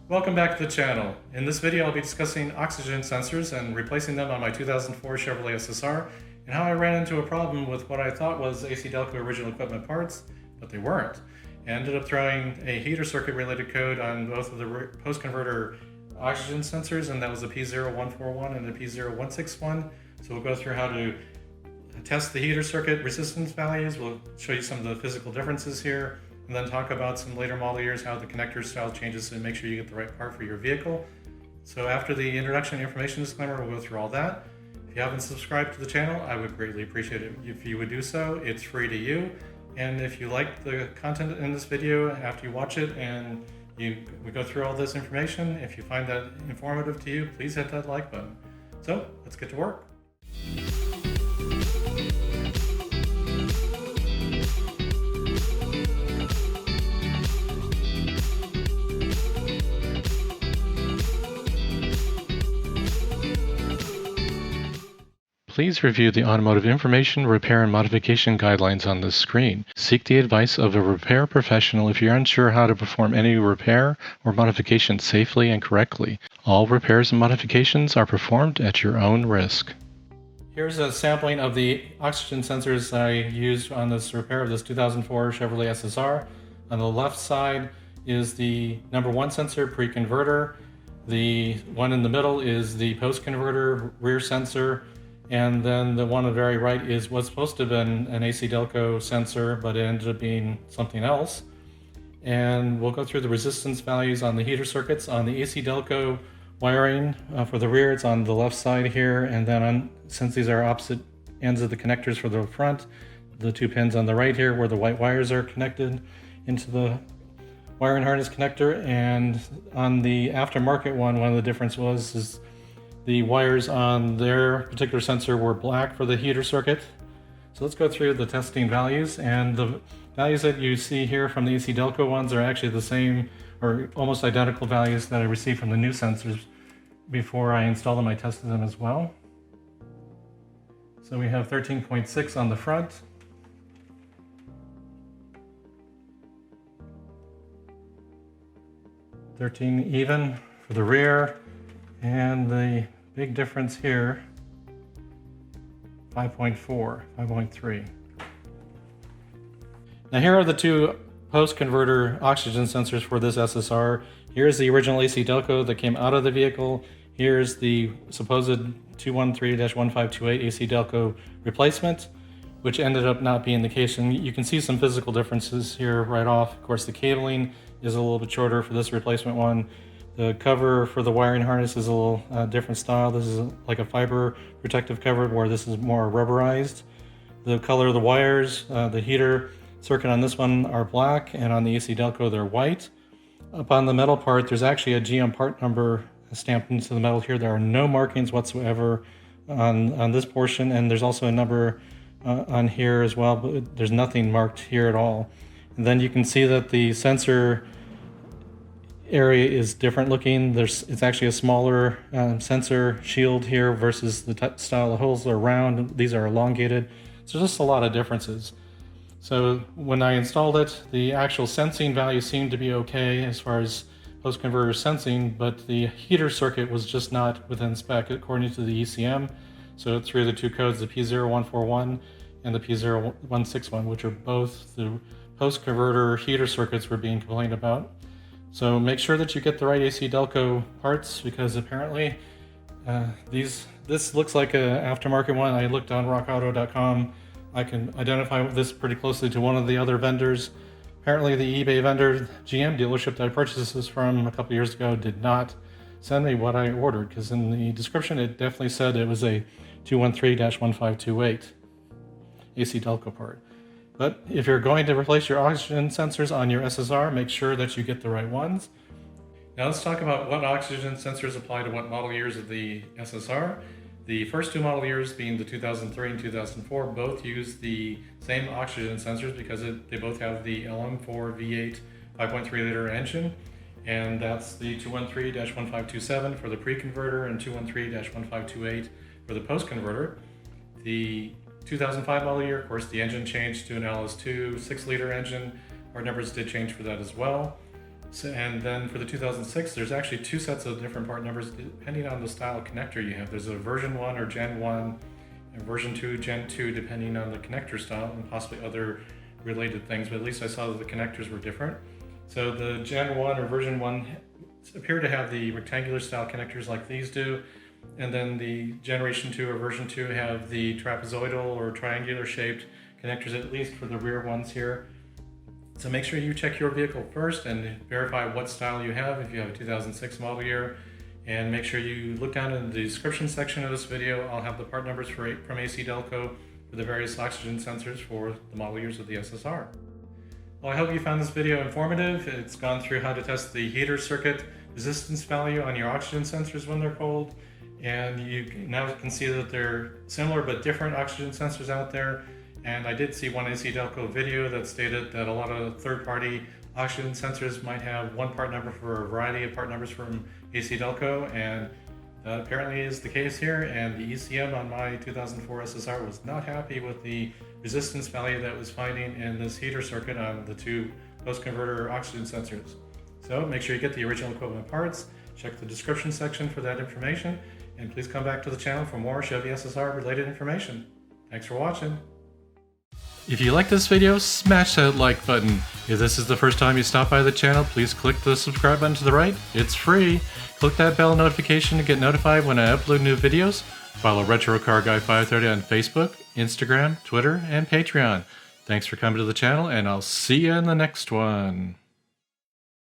Welcome back to the channel. In this video I'll be discussing oxygen sensors and replacing them on my 2004 Chevrolet SSR and how I ran into a problem with what I thought was ACDelco original equipment parts, but they weren't. I ended up throwing a heater circuit related code on both of the post-converter oxygen sensors, and that was a P0141 and a P0161. So we'll go through how to test the heater circuit resistance values. We'll show you some of the physical differences here, and then talk about some later model years, how the connector style changes to make sure you get the right part for your vehicle. So after the introduction and information disclaimer, we'll go through all that. If you haven't subscribed to the channel, I would greatly appreciate it if you would do so. It's free to you. And if you like the content in this video after you watch it and we go through all this information, if you find that informative to you, please hit that like button. So let's get to work. Please review the automotive information, repair, and modification guidelines on this screen. Seek the advice of a repair professional if you're unsure how to perform any repair or modification safely and correctly. All repairs and modifications are performed at your own risk. Here's a sampling of the oxygen sensors I used on this repair of this 2004 Chevrolet SSR. On the left side is the number 1 sensor, pre-converter. The one in the middle is the post-converter rear sensor. And then the one on the very right is what's supposed to have been an ACDelco sensor, but it ended up being something else. And we'll go through the resistance values on the heater circuits. On the ACDelco wiring for the rear, it's on the left side here. And then since these are opposite ends of the connectors for the front, the 2 pins on the right here where the white wires are connected into the wiring harness connector. And on the aftermarket one of the difference is the wires on their particular sensor were black for the heater circuit. So let's go through the testing values, and the values that you see here from the ACDelco ones are actually the same or almost identical values that I received from the new sensors. Before I installed them, I tested them as well. So we have 13.6 on the front, .13 even for the rear, and the big difference here, 5.4, 5.3. Now here are the 2 post-converter oxygen sensors for this SSR. Here's the original ACDelco that came out of the vehicle. Here's the supposed 213-1528 ACDelco replacement, which ended up not being the case. And you can see some physical differences here right off. Of course, the cabling is a little bit shorter for this replacement one. The cover for the wiring harness is a little different style. This is like a fiber protective cover, where this is more rubberized. The color of the wires, the heater circuit on this one are black, and on the ACDelco they're white. Up on the metal part, there's actually a GM part number stamped into the metal here. There are no markings whatsoever on this portion, and there's also a number on here as well, but there's nothing marked here at all. And then you can see that the sensor area is different looking. It's actually a smaller sensor shield here versus the style of holes are round. These are elongated. So just a lot of differences. So when I installed it, the actual sensing value seemed to be okay as far as post-converter sensing, but the heater circuit was just not within spec according to the ECM. So it threw the 2 codes, the P0141 and the P0161, which are both the post-converter heater circuits were being complained about. So make sure that you get the right ACDelco parts, because apparently this looks like an aftermarket one. I looked on rockauto.com. I can identify this pretty closely to one of the other vendors. Apparently the eBay vendor, GM dealership that I purchased this from a couple years ago, did not send me what I ordered, because in the description it definitely said it was a 213-1528 ACDelco part. But if you're going to replace your oxygen sensors on your SSR, make sure that you get the right ones. Now let's talk about what oxygen sensors apply to what model years of the SSR. The first 2 model years, being the 2003 and 2004, both use the same oxygen sensors because they both have the LM4 V8 5.3 liter engine. And that's the 213-1527 for the pre-converter and 213-1528 for the post-converter. The 2005 model year, of course, the engine changed to an LS2 6-liter engine. Our numbers did change for that as well. So, and then for the 2006, there's actually two sets of different part numbers depending on the style connector you have. There's a version 1 or Gen 1 and version 2, Gen 2, depending on the connector style and possibly other related things, but at least I saw that the connectors were different. So the Gen 1 or version 1 appear to have the rectangular style connectors like these do, and then the Generation 2 or version 2 have the trapezoidal or triangular shaped connectors, at least for the rear ones here. So make sure you check your vehicle first and verify what style you have if you have a 2006 model year, and make sure you look down in the description section of this video. I'll have the part numbers from ACDelco for the various oxygen sensors for the model years of the SSR. Well, I hope you found this video informative. It's gone through how to test the heater circuit resistance value on your oxygen sensors when they're cold, and you now can see that they're similar but different oxygen sensors out there. And I did see one ACDelco video that stated that a lot of third-party oxygen sensors might have one part number for a variety of part numbers from ACDelco, and that apparently is the case here. And the ECM on my 2004 SSR was not happy with the resistance value that it was finding in this heater circuit on the two post-converter oxygen sensors. So make sure you get the original equipment parts, check the description section for that information, and please come back to the channel for more Chevy SSR related information. Thanks for watching. If you like this video, smash that like button. If this is the first time you stop by the channel, please click the subscribe button to the right. It's free. Click that bell notification to get notified when I upload new videos. Follow Retro Car Guy 530 on Facebook, Instagram, Twitter, and Patreon. Thanks for coming to the channel, and I'll see you in the next one.